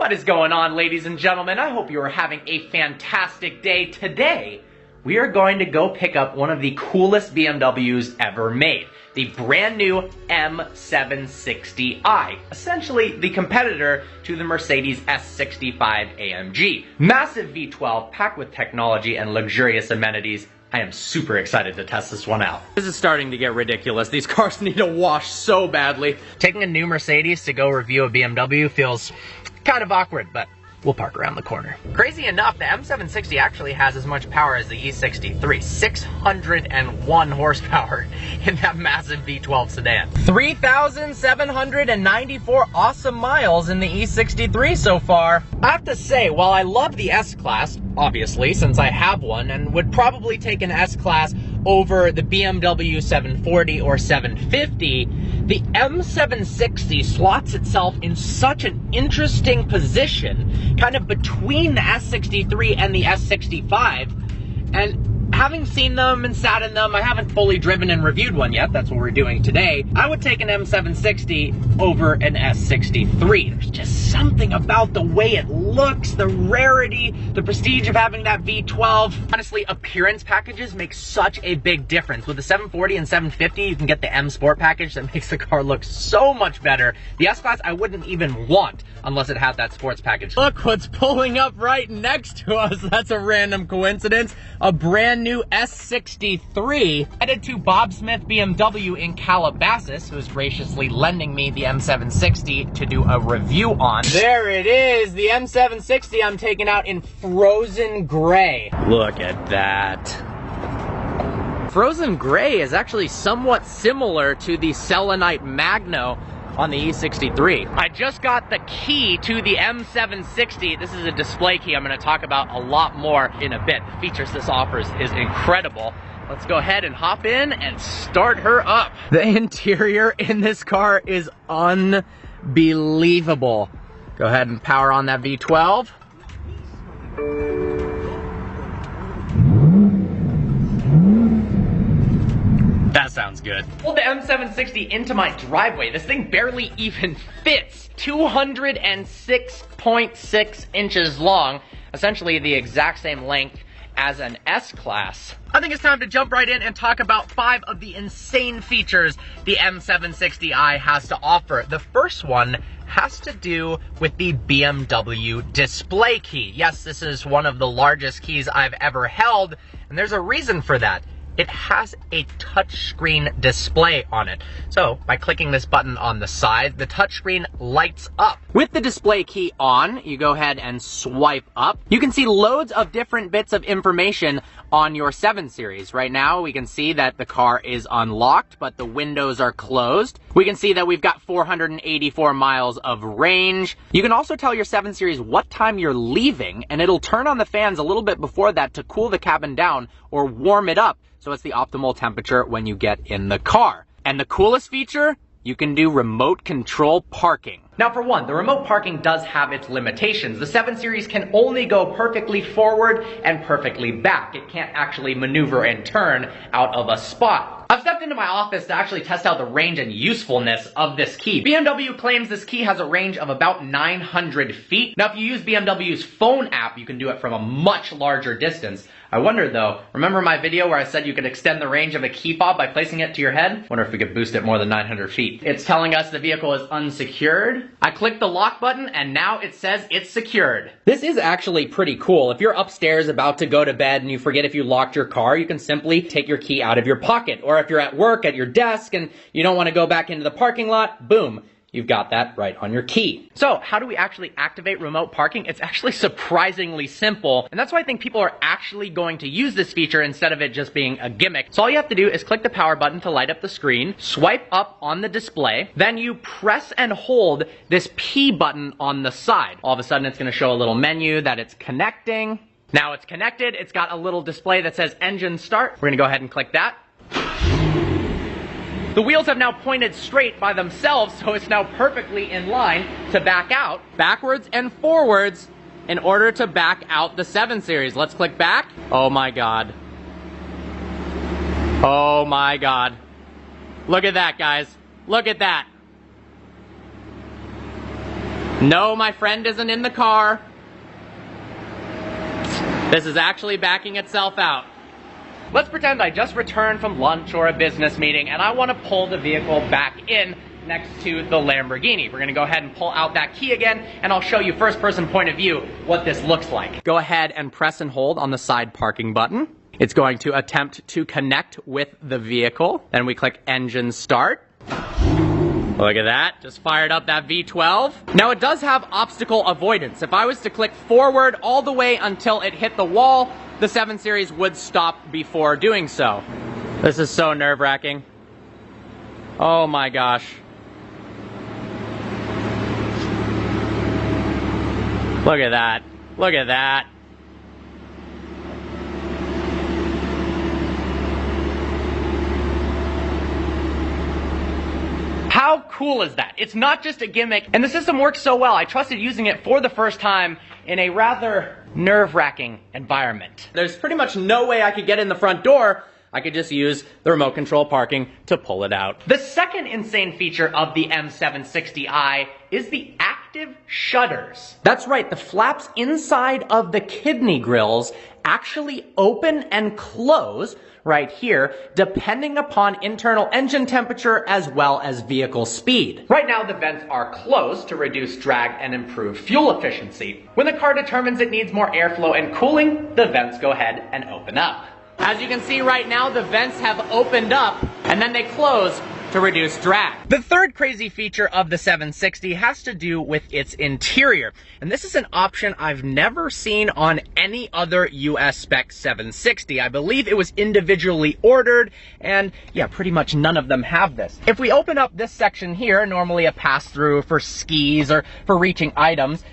What is going on, ladies and gentlemen? I hope you are having a fantastic day. Today, we are going to go pick up one of the coolest BMWs ever made. The brand new M760i, essentially the competitor to the Mercedes S65 AMG. Massive V12 packed with technology and luxurious amenities. I am super excited to test this one out. This is starting to get ridiculous. These cars need a wash so badly. Taking a new Mercedes to go review a BMW feels kind of awkward, but we'll park around the corner. Crazy enough, the M760 actually has as much power as the E63. 601 horsepower in that massive V12 sedan. 3,794 awesome miles in the E63 so far. I have to say, while I love the S-Class, obviously, since I have one, and would probably take an S-Class over the BMW 740 or 750, the M760 slots itself in such an interesting position, kind of between the S63 and the S65, and having seen them and sat in them, I haven't fully driven and reviewed one yet, that's what we're doing today, I would take an M760 over an S63. There's just something about the way it looks, the rarity, the prestige of having that V12. Honestly, appearance packages make such a big difference. With the 740 and 750, you can get the M Sport package that makes the car look so much better. The S-Class I wouldn't even want unless it had that sports package. Look what's pulling up right next to us. That's a random coincidence. A brand new S63 headed to Bob Smith BMW in Calabasas, who is graciously lending me the M760 to do a review on. There it is, the M760 I'm taking out in frozen gray. Look at that. Frozen gray is actually somewhat similar to the Selenite Magno on the E63. I just got the key to the M760. This is a display key I'm going to talk about a lot more in a bit. The features this offers is incredible. Let's go ahead and hop in and start her up. The interior in this car is unbelievable. Go ahead and power on that V12. That sounds good. Pulled the M760 into my driveway. This thing barely even fits. 206.6 inches long, essentially the exact same length as an S-Class. I think it's time to jump right in and talk about 5 of the insane features the M760i has to offer. The first one has to do with the BMW display key. Yes, this is one of the largest keys I've ever held, and there's a reason for that. It has a touchscreen display on it. So by clicking this button on the side, the touchscreen lights up. With the display key on, you go ahead and swipe up. You can see loads of different bits of information on your 7 Series. Right now, we can see that the car is unlocked, but the windows are closed. We can see that we've got 484 miles of range. You can also tell your 7 Series what time you're leaving, and it'll turn on the fans a little bit before that to cool the cabin down or warm it up, so it's the optimal temperature when you get in the car. And the coolest feature, you can do remote control parking. Now for one, the remote parking does have its limitations. The 7 Series can only go perfectly forward and perfectly back. It can't actually maneuver and turn out of a spot. I've stepped into my office to actually test out the range and usefulness of this key. BMW claims this key has a range of about 900 feet. Now if you use BMW's phone app, you can do it from a much larger distance. I wonder though, remember my video where I said you could extend the range of a key fob by placing it to your head? Wonder if we could boost it more than 900 feet. It's telling us the vehicle is unsecured. I clicked the lock button and now it says it's secured. This is actually pretty cool. If you're upstairs about to go to bed and you forget if you locked your car, you can simply take your key out of your pocket. Or if you're at work at your desk and you don't want to go back into the parking lot, boom. You've got that right on your key. So how do we actually activate remote parking? It's actually surprisingly simple, and that's why I think people are actually going to use this feature instead of it just being a gimmick. So all you have to do is click the power button to light up the screen, swipe up on the display, then you press and hold this P button on the side. All of a sudden it's going to show a little menu that it's connecting. Now it's connected, it's got a little display that says engine start. We're going to go ahead and click that. The wheels have now pointed straight by themselves, so it's now perfectly in line to back out, backwards and forwards, in order to back out the 7 Series. Let's click back. Oh my God. Oh my God. Look at that, guys. Look at that. No, my friend isn't in the car. This is actually backing itself out. Let's pretend I just returned from lunch or a business meeting and I want to pull the vehicle back in next to the Lamborghini. We're gonna go ahead and pull out that key again, and I'll show you first person point of view what this looks like. Go ahead and press and hold on the side parking button. It's going to attempt to connect with the vehicle. Then we click engine start. Look at that, just fired up that V12. Now it does have obstacle avoidance. If I was to click forward all the way until it hit the wall, the 7 Series would stop before doing so. This is so nerve-wracking. Oh my gosh. Look at that. Look at that. How cool is that? It's not just a gimmick, and the system works so well. I trusted using it for the first time in a rather nerve-wracking environment. There's pretty much no way I could get in the front door. I could just use the remote control parking to pull it out. The second insane feature of the M760i is the active shutters. That's right, the flaps inside of the kidney grills actually open and close right here, depending upon internal engine temperature as well as vehicle speed. Right now, the vents are closed to reduce drag and improve fuel efficiency. When the car determines it needs more airflow and cooling, the vents go ahead and open up. As you can see right now, the vents have opened up and then they close to reduce drag. The third crazy feature of the 760 has to do with its interior. And this is an option I've never seen on any other US spec 760. I believe it was individually ordered, and yeah, pretty much none of them have this. If we open up this section here, normally a pass-through for skis or for reaching items,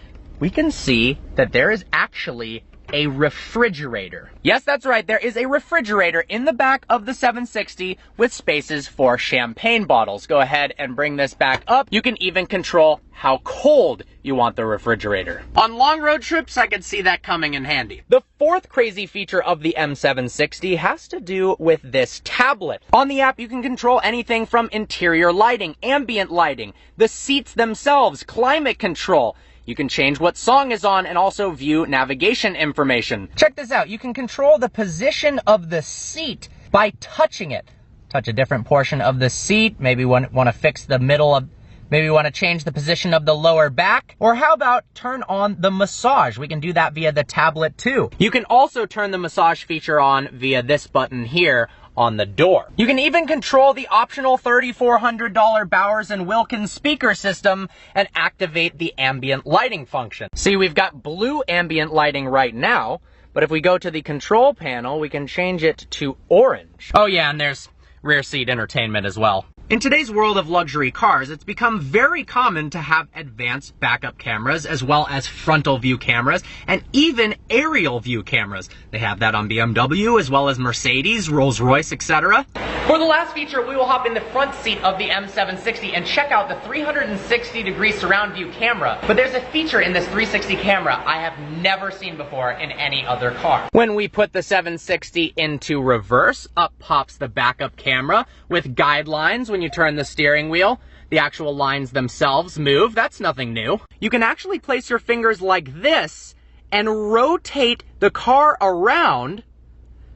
we can see that there is actually a refrigerator. Yes, that's right, there is a refrigerator in the back of the 760 with spaces for champagne bottles. Go ahead and bring this back up. You can even control how cold you want the refrigerator. On long road trips, I could see that coming in handy. The fourth crazy feature of the M760 has to do with this tablet. On the app, you can control anything from interior lighting, ambient lighting, the seats themselves, climate control. You can change what song is on and also view navigation information. Check this out. You can control the position of the seat by touching it. Touch a different portion of the seat. Maybe want to fix the middle of, maybe want to change the position of the lower back. Or how about turn on the massage? We can do that via the tablet too. You can also turn the massage feature on via this button here on the door. You can even control the optional $3,400 Bowers & Wilkins speaker system and activate the ambient lighting function. See, we've got blue ambient lighting right now, but if we go to the control panel, we can change it to orange. Oh yeah, and there's rear seat entertainment as well. In today's world of luxury cars, it's become very common to have advanced backup cameras as well as frontal view cameras and even aerial view cameras. They have that on BMW as well as Mercedes, Rolls-Royce, etc. For the last feature, we will hop in the front seat of the M760 and check out the 360-degree surround view camera. But there's a feature in this 360 camera I have never seen before in any other car. When we put the 760 into reverse, up pops the backup camera with guidelines. When you turn the steering wheel, the actual lines themselves move. That's nothing new. You can actually place your fingers like this and rotate the car around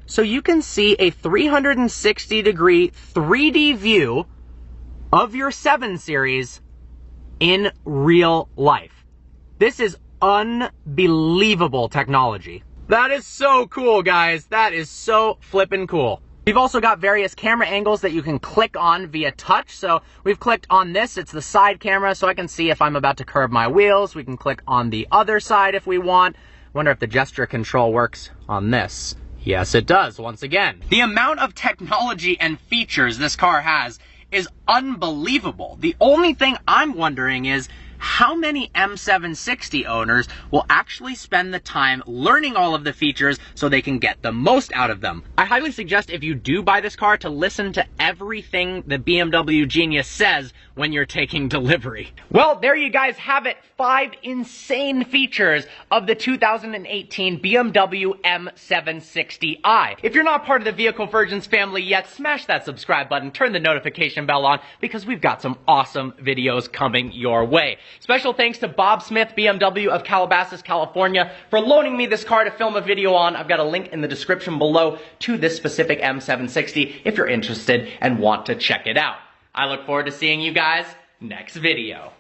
so you can see a 360-degree 3D view of your 7 Series in real life. This is unbelievable technology. That is so cool, guys. That is so flippin' cool. We've also got various camera angles that you can click on via touch. So we've clicked on this, it's the side camera, so I can see if I'm about to curb my wheels. We can click on the other side if we want. Wonder if the gesture control works on this. Yes, it does, once again. The amount of technology and features this car has is unbelievable. The only thing I'm wondering is, how many M760 owners will actually spend the time learning all of the features so they can get the most out of them? I highly suggest if you do buy this car to listen to everything the BMW Genius says when you're taking delivery. Well, there you guys have it. 5 insane features of the 2018 BMW M760i. If you're not part of the Vehicle Virgins family yet, smash that subscribe button, turn the notification bell on, because we've got some awesome videos coming your way. Special thanks to Bob Smith, BMW of Calabasas, California, for loaning me this car to film a video on. I've got a link in the description below to this specific M760 if you're interested and want to check it out. I look forward to seeing you guys next video.